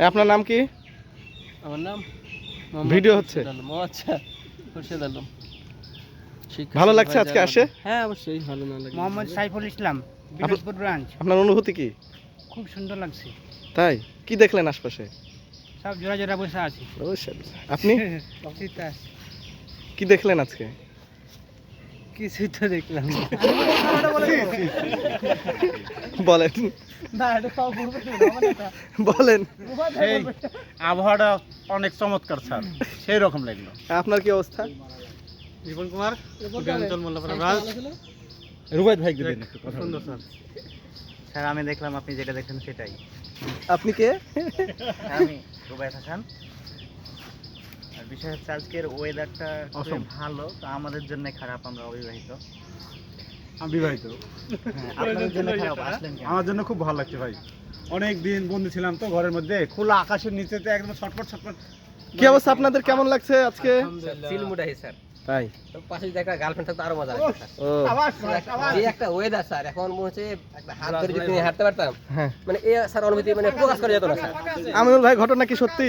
আপনার নাম কি? আমার নাম ভিডিও হচ্ছে। আচ্ছা, খুরশেদ আলম। ভালো লাগছে আজকে আসে? হ্যাঁ অবশ্যই ভালো না লাগে। মোহাম্মদ সাইফুল ইসলাম, বিনোদপুর ব্রাঞ্চ। আপনার অনুভূতি কি? খুব সুন্দর লাগছে। তাই কি দেখলেন আশপাশে? সব জোড়া জোড়া বসে আছি। আপনি কি দেখলেন আজকে? কিছুই তো দেখলাম না। বলেন বলেন। আবহাওয়াটা অনেক চমৎকার স্যার, সেই রকম লাগলো। আপনার কি অবস্থা? জীবন কুমার, রুবাইত ভাই দিবেন একটু কথা। সুন্দর স্যার। স্যার আমি দেখলাম আপনি যেটা দেখলেন সেটাই। আপনি কে? আমি রুবাইত হাসান। আর বিষয় হচ্ছে আজকের ওয়েদারটা খুব ভালো, তো আমাদের জন্য খারাপ, আমরা অবিবাহিত। আমি বিবাহিত। হ্যাঁ, আপনাদের জন্য খারাপ, আসলেন কেন? আমার জন্য খুব ভালো লাগছে ভাই। অনেক দিন বন্ধু ছিলাম তো ঘরের মধ্যে, খোলা আকাশের নিচেতে একদম ছটফট ছটফট। কি অবস্থা আপনাদের? কেমন লাগছে আজকে? সিলমুডাই স্যার। তাই তো পাশে যদি একটা গার্লফ্রেন্ড থাকতো আরো মজা লাগতো স্যার। ও যে একটা ওয়েদার স্যার, এখন মনে হচ্ছে একটা হাত ধরে যদি হাঁটতে পারতাম, হ্যাঁ। মানে এই স্যার অনুভূতি মানে প্রকাশ করা যেত না স্যার। আমিনুল ভাই, ঘটনা কি সত্যি?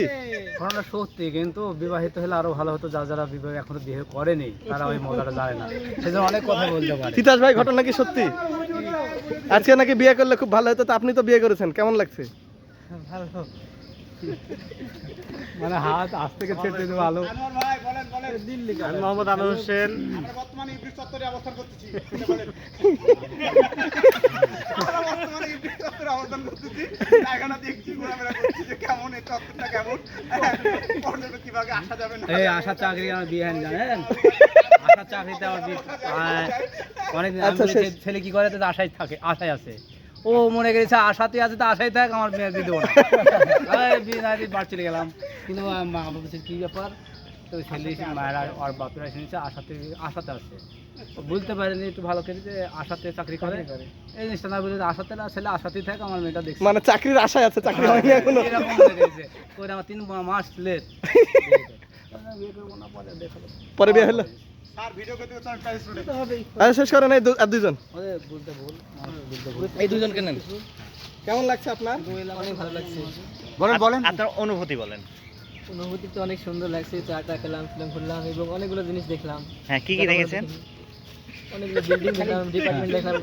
ঘটনা সত্যি, কিন্তু বিবাহিত হলে আরো ভালো হতো। যারা বিবাহ এখনো বিয়ে করেনি তারা ওই মজাটা জানে না, সেজন্য অনেক কথা বলতে পারে। তিতাস ভাই, ঘটনা কি সত্যি? আজকে নাকি বিয়ে করলে খুব ভালো হতো, তো আপনি তো বিয়ে করেছেন, কেমন লাগছে? ভালো, মানে হাত আজ থেকে ছেড়ে দিতে ভালো। আমি মোহাম্মদ আনোয়ার হোসেন। এই আশা চাকরি আমার বিয়ে হয়নি জানেন। আশা চাকরিতে আমার অনেক ছেলে কি করে, তো আশায় থাকে, আশায় আছে। ও মনে করেছে আশাতে আছে, তো আশায় থাক, আমার বিয়ে দিয়ে দেবো না। বিয়ে না দিয়ে বাড়ি চলে গেলাম, কিন্তু মা বাবা বলছে কি ব্যাপার, তো ছেলে মায়েরা আর বাপেরা শুনেছে আশাতে আছে। ও বুঝতে পারেনি একটু ভালো করে যে আশাতে চাকরি করে, এই জিনিসটা না বুঝে আশাতে না, ছেলে আশাতেই থাকে, আমার মেয়েটা দেখছে মানে চাকরির আশায় আছে, চাকরি হয়নি এখনো। এরকম মনে করেছে। ওই আমার 3 মাস লেট। বিয়ে করবো না, পরে দেখাবো। পরে বিয়ে হলো? আচ্ছা, শেষ করেন। এই আর দুইজন, এই দুজনকে নেন। কেমন লাগছে আপনার? অনেক ভালো লাগছে। বলেন আপনার অনুভূতি বলেন। অনুভূতি তো অনেক সুন্দর লাগছে, চাটা খেলাম, ফিল্ম ঘুরলাম এবং অনেকগুলো জিনিস দেখলাম। হ্যাঁ, কি কি দেখেছেন? অনেকগুলো বিল্ডিং দেখলাম, ডিপার্টমেন্ট দেখলাম,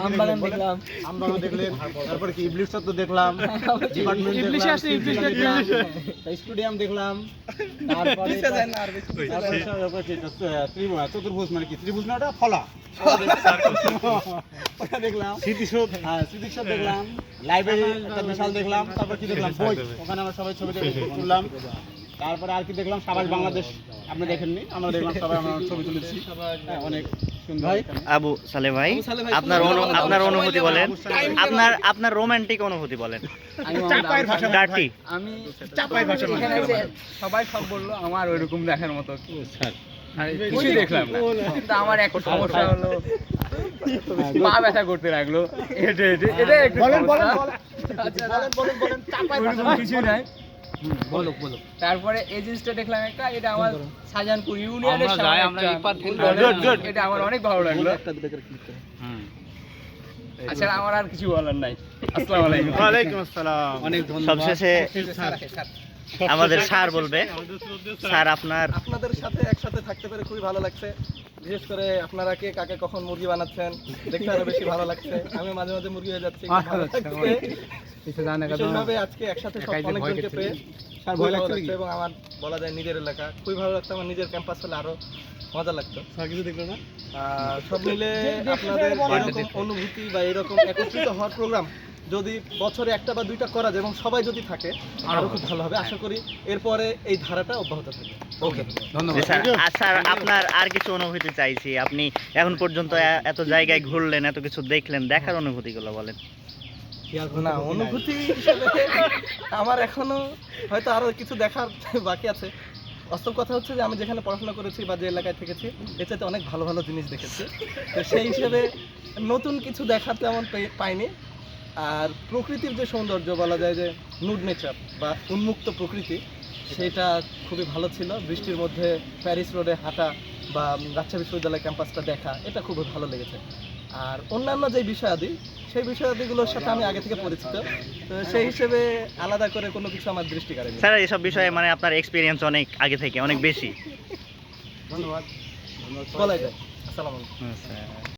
আমবাগান দেখলাম। আমবাগান দেখলেন, তারপরে কি ইবলিশ চত্বর দেখলাম, ডিপার্টমেন্ট দেখলাম, স্টেডিয়াম দেখলাম, তারপরে চতুর্ভুজ, মানে কি ত্রিভুজ না, ওটা ফলা, ওটা দেখলাম। স্মৃতিসৌধ, হ্যাঁ স্মৃতিসৌধ দেখলাম, লাইব্রেরি একটা বিশাল দেখলাম, তারপর কি দেখলাম, বই, ওখানে আমরা সবাই ছবি তুললাম। তারপরে আর কি দেখলাম, সাবাস বাংলাদেশ, আপনি দেখেননি, আমরা দেখলাম, সবাই আমরা ছবি তুলেছি, অনেক সুন্দর। আবু সালে ভাই, আপনার অনুভূতি বলেন। আপনার রোমান্টিক অনুভূতি বলেন। ডার্টি। আমি চাপাই ভাষা সবাই সব বললো, আমার ওইরকম দেখার মতো কিছুই দেখলাম না। কিন্তু আমার একটা সমস্যা হলো, পা ব্যথা করতে লাগলো, এটা একটু কিছু নাই। বলো। তারপরে এই জিনিসটা দেখলাম একটা, এটা আমার শাহজাহানপুর ইউনিয়নের সামনে এটা আমার অনেক ভালো লাগলো। আচ্ছা, আমার আর কিছু বলার নাই। আসসালামু আলাইকুম। ওয়ালাইকুম আসসালাম। অনেক ধন্যবাদ। সবশেষে আমাদের স্যার বলবে। স্যার, আপনাদের সাথে একসাথে থাকতে পেরে খুবই ভালো লাগছে। বিশেষ করে আপনারা কে কাকে কখন মুরগি বানাচ্ছেন দেখতে আরো বেশি ভালো লাগছে। আমি মাঝে মাঝে মুরগি হয়ে যাচ্ছি। বিশেষভাবে আজকে একসাথে সব অনেকজনকে পেয়ে ভালো লাগছে এবং আমার বলা যায় নিজের এলাকা খুবই ভালো লাগছে। আমার নিজের ক্যাম্পাস হলে আরো মজা লাগতো। কিছু দেখলো না, সব মিলে আপনাদের এরকম অনুভূতি বা এরকম একত্রিত হওয়ার প্রোগ্রাম যদি বছরে একটা বা দুইটা করা যায় এবং সবাই যদি থাকে আরো খুব ভালো হবে। আশা করি এরপরে এই ধারাটা অব্যাহত থাকবে। ওকে, ধন্যবাদ স্যার। আপনার আর কিছু অনুভূতি চাইছি। আপনি এখন পর্যন্ত এত জায়গায় ঘুরলেন, এত কিছু দেখলেন, দেখার অনুভূতিগুলো বলেন। না, অনুভূতি হিসেবে আমার এখনো হয়তো আরো কিছু দেখার বাকি আছে। বাস্তব কথা হচ্ছে যে আমি যেখানে পড়াশোনা করেছি বা যে এলাকায় থেকেছি এর চাইতে অনেক ভালো ভালো জিনিস দেখেছি। তো সেই হিসেবে নতুন কিছু দেখার তেমন পাইনি। আর প্রকৃতির যে সৌন্দর্য বলা যায় যে নুড নেচার বা উন্মুক্ত প্রকৃতি, সেটা খুবই ভালো ছিল। বৃষ্টির মধ্যে প্যারিস রোডে হাঁটা বা রাজশাহী বিশ্ববিদ্যালয় ক্যাম্পাসটা দেখা, এটা খুবই ভালো লেগেছে। আর অন্যান্য যে বিষয়াদি সেই বিষয়াদিগুলোর সাথে আমি আগে থেকে পরিচিত, তো সেই হিসেবে আলাদা করে কোনো কিছু আমার দৃষ্টি কাড়েনি। স্যার এইসব বিষয়ে মানে আপনার এক্সপিরিয়েন্স অনেক আগে থেকে অনেক বেশি। বলাই যায়। আসসালামু আলাইকুম। আচ্ছা